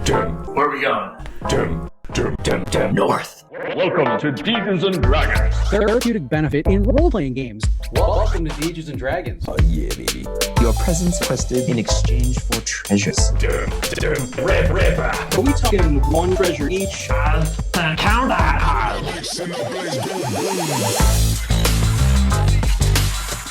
Where are we going? North. Welcome to Dungeons and Dragons. Therapeutic benefit in role-playing games. Welcome to Dungeons and Dragons. Oh yeah, baby. Your presence requested in exchange for treasures. Ripper. Are we talking one treasure each? Count that.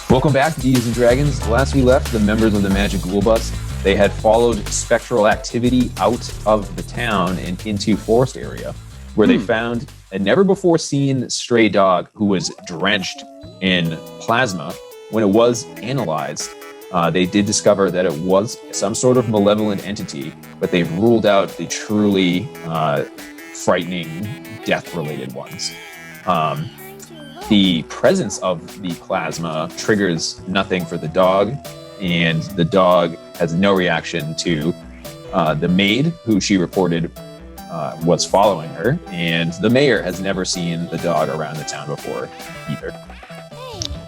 Welcome back to Dungeons and Dragons. Last we left, the members of the Magic Ghoul Bus, they had followed spectral activity out of the town and into forest area, where they found a never-before-seen stray dog who was drenched in plasma. When it was analyzed, they did discover that it was some sort of malevolent entity, but they've ruled out the truly frightening death-related ones. The presence of the plasma triggers nothing for the dog, and the dog has no reaction to the maid, who she reported was following her, and the mayor has never seen the dog around the town before either.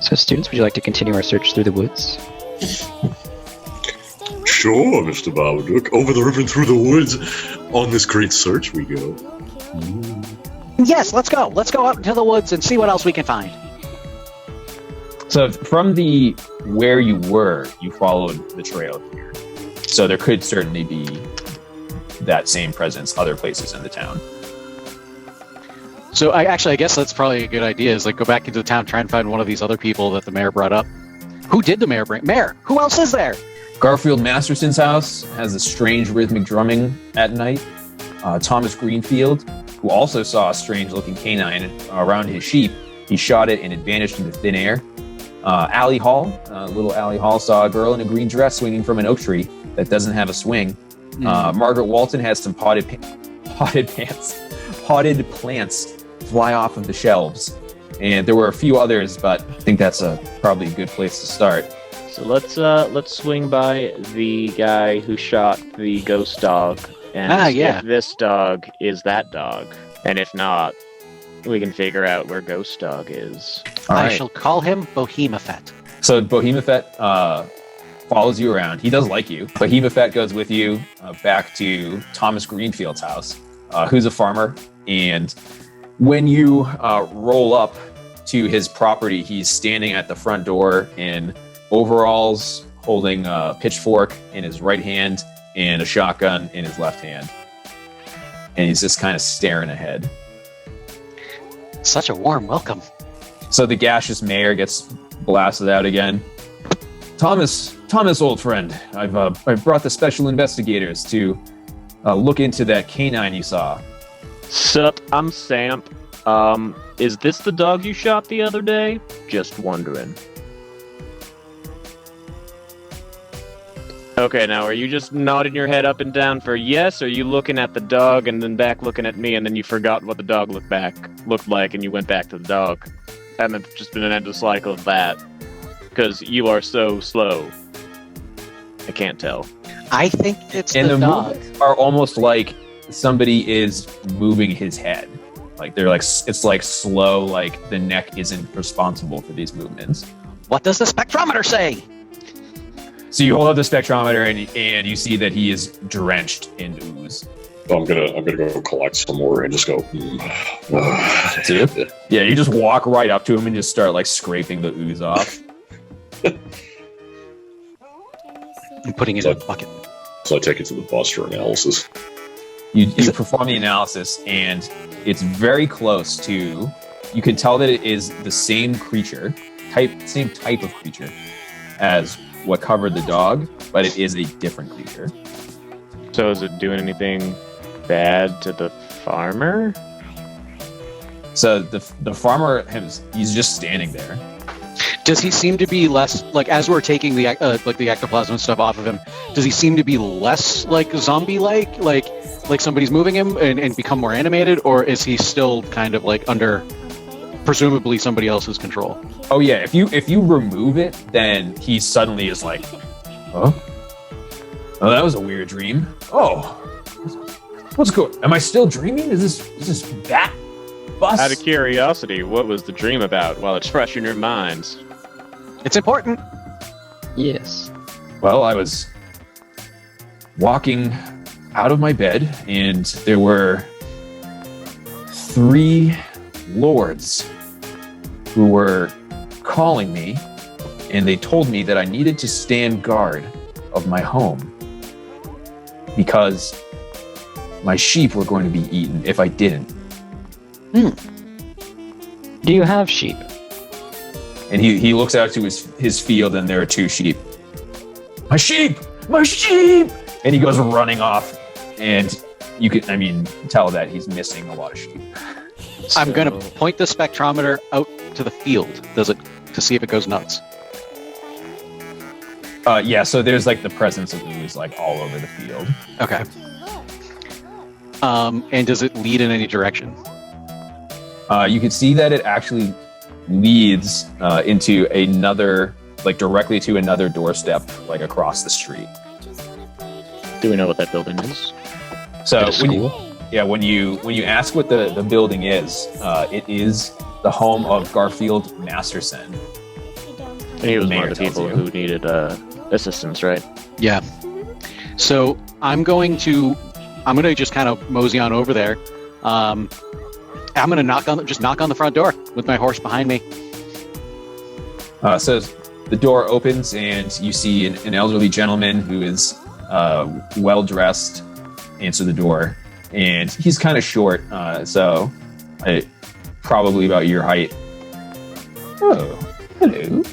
So, students, would you like to continue our search through the woods? Sure, Mr. Barbadook. Over the river and through the woods. On this great search we go. Yes, let's go. Let's go out into the woods and see what else we can find. So from the where you were, you followed the trail here. So there could certainly be that same presence other places in the town. So I guess that's probably a good idea, is like go back into the town, try and find one of these other people that the mayor brought up. Who did the mayor bring? Mayor, who else is there? Garfield Masterson's house has a strange rhythmic drumming at night. Thomas Greenfield, who also saw a strange-looking canine around his sheep, he shot it and it vanished into thin air. Allie Hall, little Allie Hall, saw a girl in a green dress swinging from an oak tree that doesn't have a swing. Margaret Walton has some potted plants fly off of the shelves. And there were a few others, but I think that's probably a good place to start. So let's swing by the guy who shot the ghost dog and if this dog is that dog, and if not, we can figure out where Ghost Dog is. I shall call him Bohemophet. So Bohemophet follows you around. He does like you. Bohemophet goes with you back to Thomas Greenfield's house, who's a farmer. And when you roll up to his property, he's standing at the front door in overalls, holding a pitchfork in his right hand and a shotgun in his left hand. And he's just kind of staring ahead. Such a warm welcome. So the gaseous mayor gets blasted out again. Thomas, old friend, I've brought the special investigators to look into that canine you saw. Sup, I'm Samp. Is this the dog you shot the other day? Just wondering. Okay, now are you just nodding your head up and down for yes, or are you looking at the dog and then back looking at me and then you forgot what the dog looked like and you went back to the dog? And it's just been an endless cycle of that. Because you are so slow. I can't tell. I think it's and the dog. Movements are almost like somebody is moving his head. Like they're like, it's like slow, like the neck isn't responsible for these movements. What does the spectrometer say? So you hold up the spectrometer and you see that he is drenched in ooze. I'm gonna go collect some more and just go. Yeah, you just walk right up to him and just start like scraping the ooze off. And putting it in a bucket. So I take it to the bus for analysis. You perform the analysis and it's very close to. You can tell that it is the same creature, same type of creature as what covered the dog, but it is a different creature. So is it doing anything bad to the farmer? So the farmer, he's just standing there. Does he seem to be less, like, as we're taking the the ectoplasm stuff off of him, does he seem to be less, like, zombie-like? Like somebody's moving him and become more animated? Or is he still kind of, like, under, presumably, somebody else's control? Oh, yeah. If you remove it, then he suddenly is like, oh, that was a weird dream. Oh, what's going? Am I still dreaming? Is this that bus? Out of curiosity, what was the dream about while it's fresh in your minds? It's important. Yes. Well, I was walking out of my bed, and there were 3 lords who were calling me, and they told me that I needed to stand guard of my home because my sheep were going to be eaten if I didn't. Do you have sheep? And he looks out to his field, and there are 2 sheep. My sheep! My sheep! And he goes running off, and you can tell that he's missing a lot of sheep. I'm going to point the spectrometer out to the field. To see if it goes nuts. Yeah, so there's like the presence of ooze like all over the field. Okay. And does it lead in any direction? You can see that it actually leads into another, like directly to another doorstep, like across the street. Do we know what that building is? So when you ask what the building is, it is the home of Garfield Masterson. And he was one Mayor of the people tells you. who needed assistance, right? Yeah. So I'm going to just kind of mosey on over there. I'm going to knock on the front door with my horse behind me. So the door opens, and you see an elderly gentleman who is well dressed answer the door, and he's kind of short, so probably about your height. Oh, hello.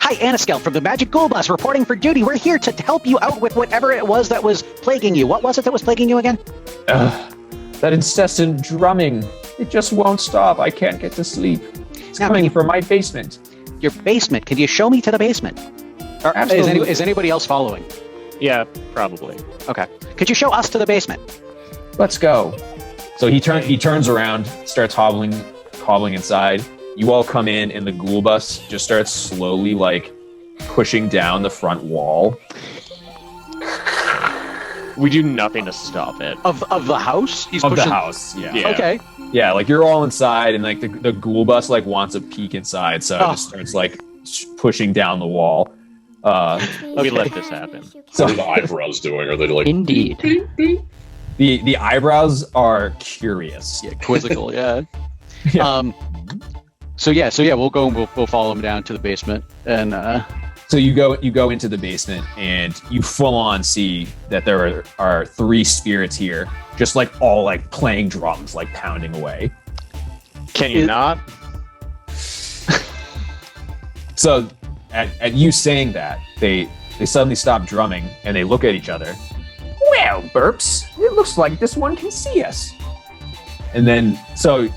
Hi, Annaskell from the Magic Ghoul Bus, reporting for duty. We're here to help you out with whatever it was that was plaguing you. What was it that was plaguing you again? That incessant drumming. It just won't stop. I can't get to sleep. It's Now, coming from my basement. Your basement. Can you show me to the basement? Or Absolutely. is anybody else following? Yeah, probably. Okay. Could you show us to the basement? Let's go. So he turns around, starts hobbling inside. You all come in, and the ghoul bus just starts slowly, like, pushing down the front wall. We do nothing to stop it. Of the house? He's Of pushing. the house, yeah. Yeah. Okay. Yeah, like, you're all inside, and, like, the ghoul bus, like, wants a peek inside, so it just starts, like, pushing down the wall. We let this happen. What are the eyebrows doing? Are they like... Indeed. The eyebrows are curious. Yeah, quizzical, yeah. Yeah. So we'll go and we'll follow him down to the basement, and So you go into the basement, and you full on see that there are 3 spirits here, just like all like playing drums, like pounding away. Can you not? So at you saying that, they suddenly stop drumming, and they look at each other. Well, Burps, it looks like this one can see us. And then so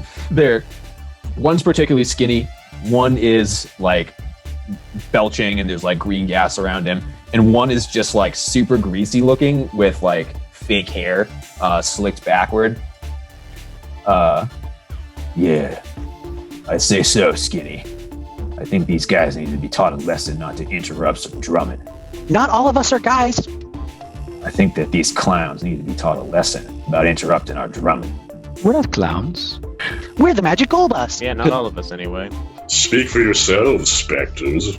one's particularly skinny, one is like belching and there's like green gas around him, and one is just like super greasy looking with like fake hair slicked backward. Yeah, I say so, Skinny. I think these guys need to be taught a lesson not to interrupt some drumming. not all of us are guys. I think that these clowns need to be taught a lesson about interrupting our drumming. We're not clowns. We're the Magic Ghoul Bus. Yeah, not all of us anyway. Speak for yourselves, specters.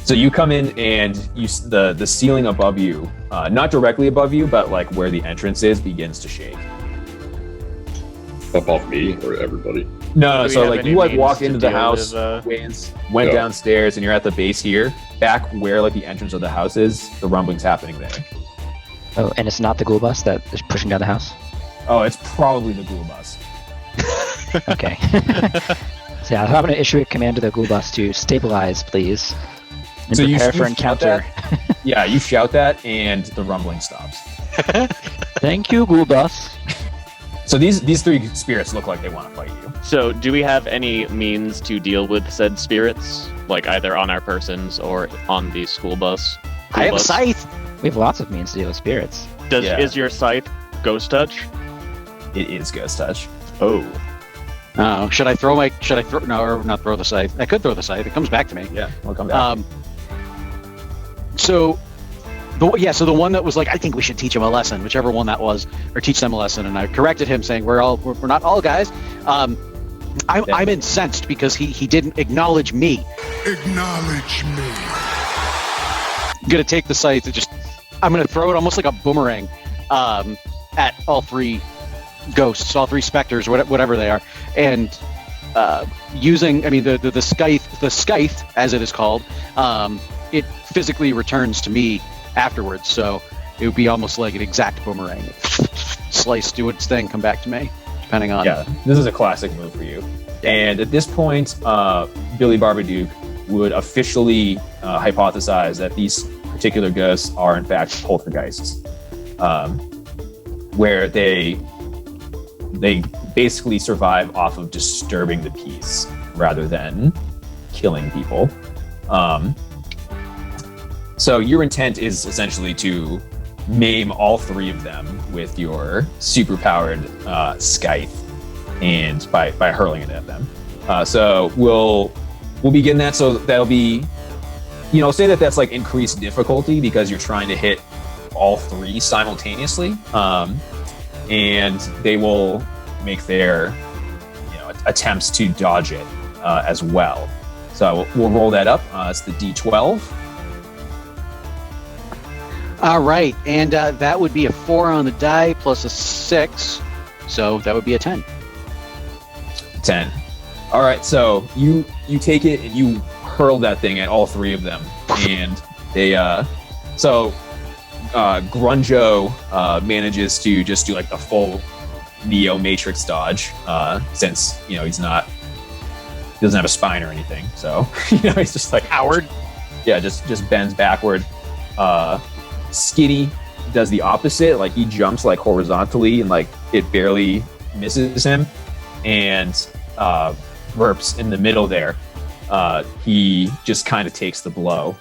So you come in, and the ceiling above you, not directly above you, but like where the entrance is, begins to shake. Above me or everybody? No, Do we so have like any you like means walk to into the deal house, with, went Yeah. downstairs, and you're at the base here. Back where like the entrance of the house is, the rumbling's happening there. Oh, and it's not the ghoul bus that is pushing down the house? Oh, it's probably the ghoul bus. Okay. So yeah, I'm going to issue a command to the ghoul bus to stabilize, please. And So you prepare for shout encounter. Yeah, you shout that, and the rumbling stops. Thank you, ghoul bus. So these 3 spirits look like they want to fight you. So, do we have any means to deal with said spirits? Like either on our persons or on the school bus? I have a scythe. We have lots of means to deal with spirits. Yeah. Is your scythe ghost touch? It is ghost touch. Oh. Oh, should I throw no, or not throw the scythe? I could throw the scythe. It comes back to me. Yeah, we'll come back. So the one that was like, I think we should teach him a lesson, whichever one that was, or teach them a lesson. And I corrected him, saying we're not all guys. I'm incensed because he didn't acknowledge me. Acknowledge me. I'm gonna take the scythe and just I'm gonna throw it almost like a boomerang at all three ghosts, all three specters, whatever they are, and using, I mean, the scythe, as it is called, it physically returns to me afterwards. So it would be almost like an exact boomerang. Slice, do its thing, come back to me, depending on. Yeah, this is a classic move for you. And at this point, Billy Barbadook would officially hypothesize that these particular ghosts are in fact poltergeists, where they basically survive off of disturbing the peace rather than killing people. So your intent is essentially to maim all three of them with your superpowered scythe, and by hurling it at them. So we'll begin that. So that'll be, say that that's like increased difficulty because you're trying to hit all three simultaneously, and they will make their attempts to dodge it as well. So we'll roll that up. It's the D12. All right, and that would be a 4 on the die plus a 6, so that would be a 10. 10. All right, so you take it and you hurl that thing at all three of them, and they Grunjo manages to just do like the full Neo Matrix dodge, since he doesn't have a spine or anything, so he's just like Howard. Yeah, just bends backward. Skinny does the opposite, like he jumps like horizontally and like it barely misses him, and Burps in the middle there, he just kind of takes the blow.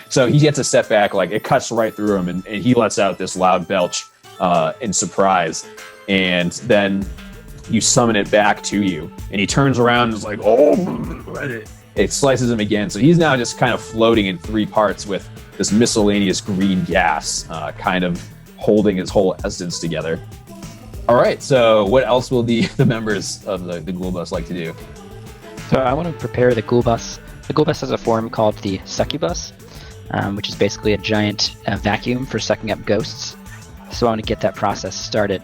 So he gets a setback, like it cuts right through him, and he lets out this loud belch in surprise, and then you summon it back to you, and he turns around and is like, oh, it slices him again. So he's now just kind of floating in three parts with this miscellaneous green gas, kind of holding his whole essence together. All right, so what else will the members of the Ghoul Bus like to do? So I want to prepare the Ghoul Bus. The Ghoul Bus has a form called the Succubus, which is basically a giant vacuum for sucking up ghosts. So I want to get that process started.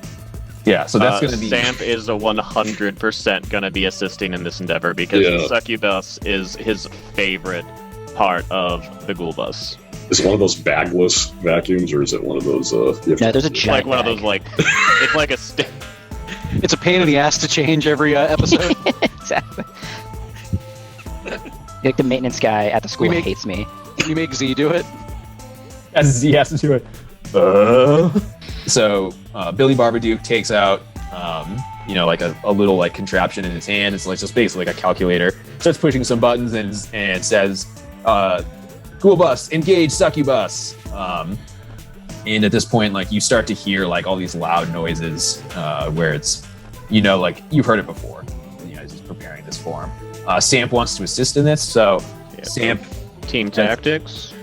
Yeah, so that's going to be... Samp is a 100% going to be assisting in this endeavor because the Succubus is his favorite part of the Ghoul Bus. Is it one of those bagless vacuums, or is it one of those? No, there's a giant. Like one of those, like it's like a stick. It's a pain in the ass to change every episode. Exactly. Like the maintenance guy at the school hates me. Can you make Z do it? As Z has to do it. So Billy Barbadook takes out, like a little like contraption in his hand. It's like just basically like a calculator. Starts pushing some buttons and says, "Ghoul Bus, engage Succubus." And at this point, like you start to hear like all these loud noises where it's, like you've heard it before. Just preparing this for him. Samp wants to assist in this, so Samp team tactics.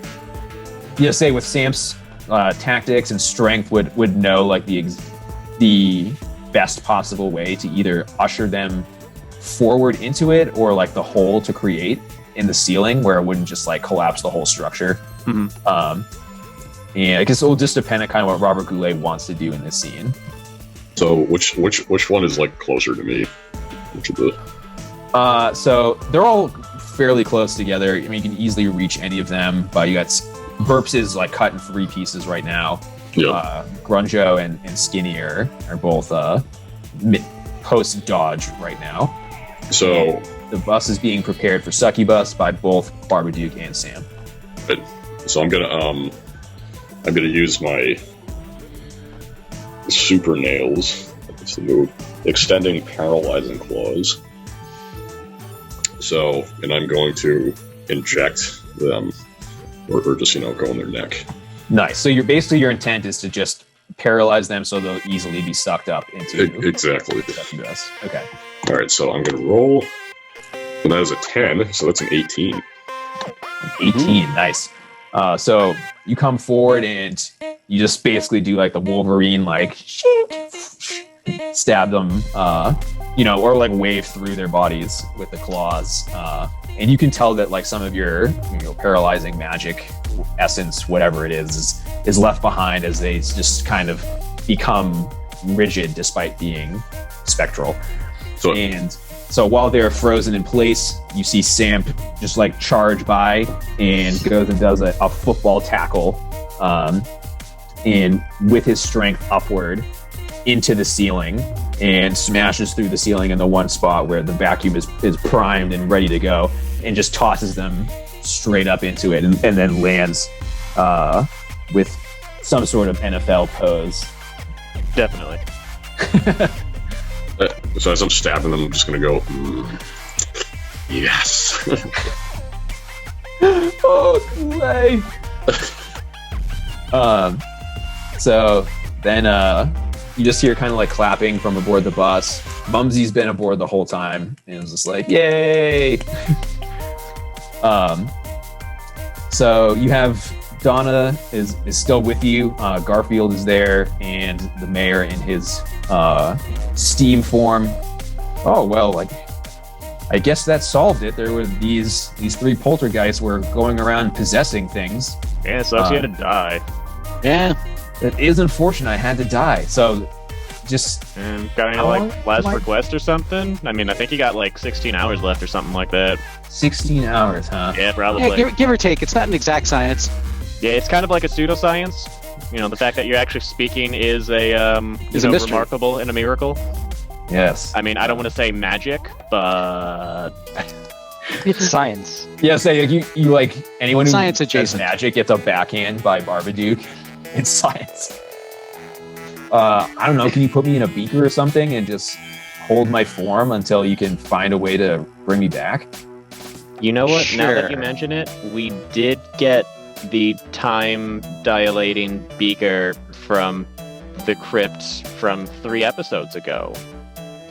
Yeah, say with Samp's tactics and strength would know like the best possible way to either usher them forward into it or like the hole to create in the ceiling where it wouldn't just like collapse the whole structure. Mm-hmm. And I guess it will just depend on kind of what Robert Ghoulee wants to do in this scene. So which one is like closer to me? Which of the? So they're all fairly close together. I mean, you can easily reach any of them, but you got Burps is like cut in 3 pieces right now. Yeah. Grunjo and Skinny are both post dodge right now. So and the bus is being prepared for Succubus by both Barbadook and Sam. So I'm gonna use my super nails. That's the move. Extending paralyzing claws. So, and I'm going to inject them, or just go in their neck. Nice. So your intent is to just paralyze them so they'll easily be sucked up into exactly. Succubus. Okay. All right. So I'm going to roll, and that is a 10. So that's an 18. 18. Nice. So you come forward and you just basically do like the Wolverine, like stab them, or like wave through their bodies with the claws. And you can tell that like some of your paralyzing magic essence, whatever it is left behind as they just kind of become rigid despite being spectral. So while they're frozen in place, you see Samp just like charge by and goes and does a football tackle, and with his strength upward into the ceiling, and smashes through the ceiling in the one spot where the vacuum is primed and ready to go, and just tosses them straight up into it, and then lands with some sort of NFL pose. Definitely. So as I'm stabbing them, I'm just gonna go, yes. Oh, Clay. So then you just hear kind of like clapping from aboard the bus. Mumsy's been aboard the whole time and was just like, yay. So you have Donna is still with you. Garfield is there, and the mayor in his steam form. Oh well, like I guess that solved it. There were these three poltergeists were going around possessing things. Yeah, so she had to die. Yeah. It is unfortunate I had to die. So just And got any like last request or something? I mean, I think you got like 16 hours left or something like that. 16 hours, huh? Yeah, probably. Yeah, give or take. It's not an exact science. Yeah, it's kind of like a pseudoscience. You know, the fact that you're actually speaking is a mystery. remarkable and a miracle. Yes. I mean, I don't want to say magic, but It's science. Yeah, say you like anyone who Science says adjacent. magic gets a backhand by Barbadook. It's science. I don't know. Can you put me in a beaker or something and just hold my form until you can find a way to bring me back? you know what? Now that you Sure. mention it, we did get the time dilating beaker from the crypts from 3 episodes ago.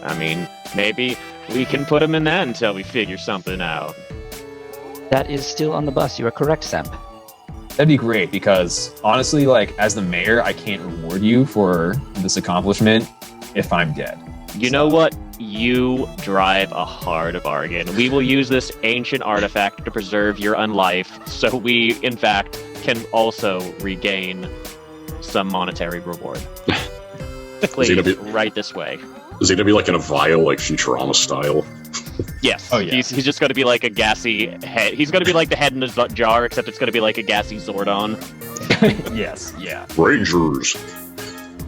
I mean, maybe we can put him in that until we figure something out. That is still on the bus. You are correct, Samp. That'd be great because honestly, like as the mayor, I can't reward you for this accomplishment if I'm dead. You know what? You drive a hard bargain. We will use this ancient artifact to preserve your unlife, so we, in fact, can also regain some monetary reward. Please, gonna be- right this way. Is he gonna be like in a vial, like Futurama style? Yes. Oh, yeah. He's just going to be like a gassy head. He's going to be like the head in a jar, except it's going to be like a gassy Zordon. Yes, yeah. Rangers.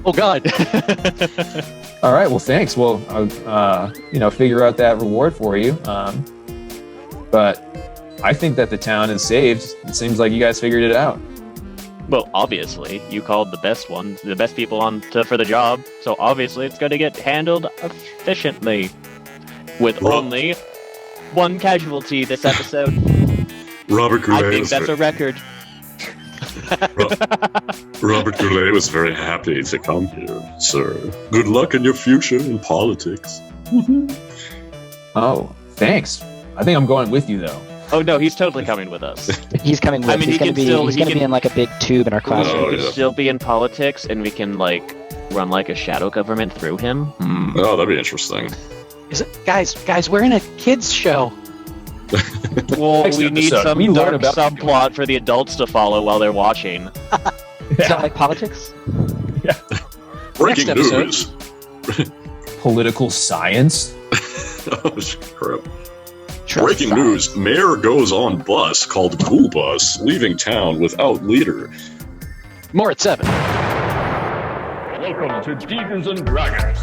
Oh God. All right, well, thanks. Well, I'll figure out that reward for you. But I think that the town is saved. It seems like you guys figured it out. Well, obviously, you called the best ones, the best people for the job, so obviously it's going to get handled efficiently. With Rob- only 1 casualty this episode. Robert Ghoulee I think was that's a record. Robert Ghoulee was very happy to come here, sir. Good luck in your future in politics. Oh, thanks. I think I'm going with you, though. Oh no, he's totally coming with us. He's coming with. I mean, he's he gonna can be. still- he's he gonna can- be in like a big tube in our classroom. Oh, We yeah. can still be in politics, and we can run like a shadow government through him. Oh, that'd be interesting. Guys, we're in a kids show. Well, Next we need episode, some we learn dark about- subplot for the adults to follow while they're watching. Is that like politics? Breaking Next episode. news. Political science? Oh, crap. Breaking news. Mayor goes on bus called Ghoul Bus, leaving town without leader. More at 7. Welcome to Demons and Dragons.